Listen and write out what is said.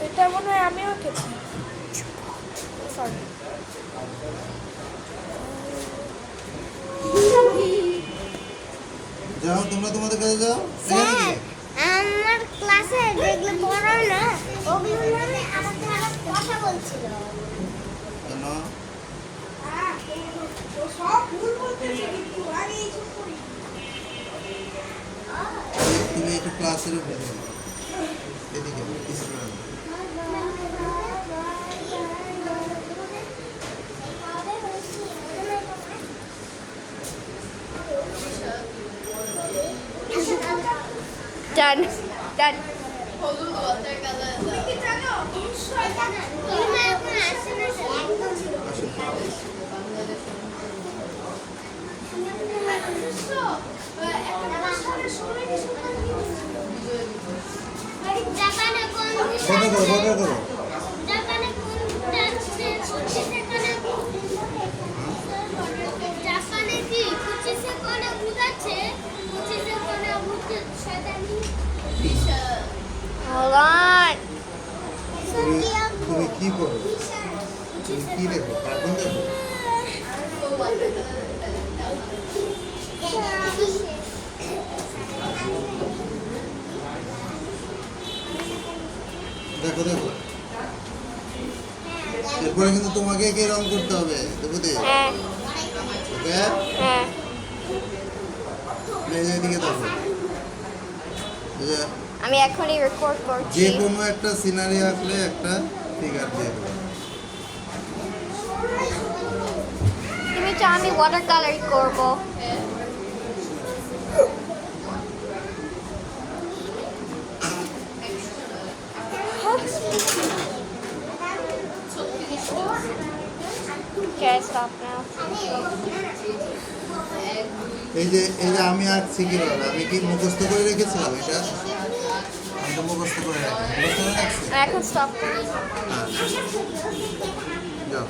এটা মনে হয় আমিও খেয়েছি। সরি। যাও তোমরা তোমাদের কাছে যাও। আমার ক্লাসে যেগুলো পড়ায় না ওগুলো নামে আমাকে কথা বলছিল। কেন? সব ভুল বলতেছে কিন্তু আরে এই সব করি। তুমি একটু ক্লাসের উপরে এদিকে স্টুডেন্ট Done. Done. বড় করো জাপানে কি 25 সেকেন্ডে বুঝাচ্ছে 25 সেকেন্ডে বুঝতে শয়তানি Hold on. তুমি কি করো? তুমি কি দেখো? কার্টুন দেখো? দেখো দেখো এরপরে কিন্তু তোমাকে কে রং করতে হবে বুঝতে? হ্যাঁ ওকে হ্যাঁ এদিকে দেখো আমি এখনই রেকর্ড করছি যে কোনো একটা সিনারি আঁকলে একটা ফিগার দিয়ে দেবো। তুমি চাও আমি ওয়াটার কালার করব Okay, stop now. এই যে আমি আঁকছি কিভাবে আমি কি মুখস্থ করে রেখেছিলাম এটা আমি তো মুখস্থ করে রাখছি এখন স্টপ করি যাও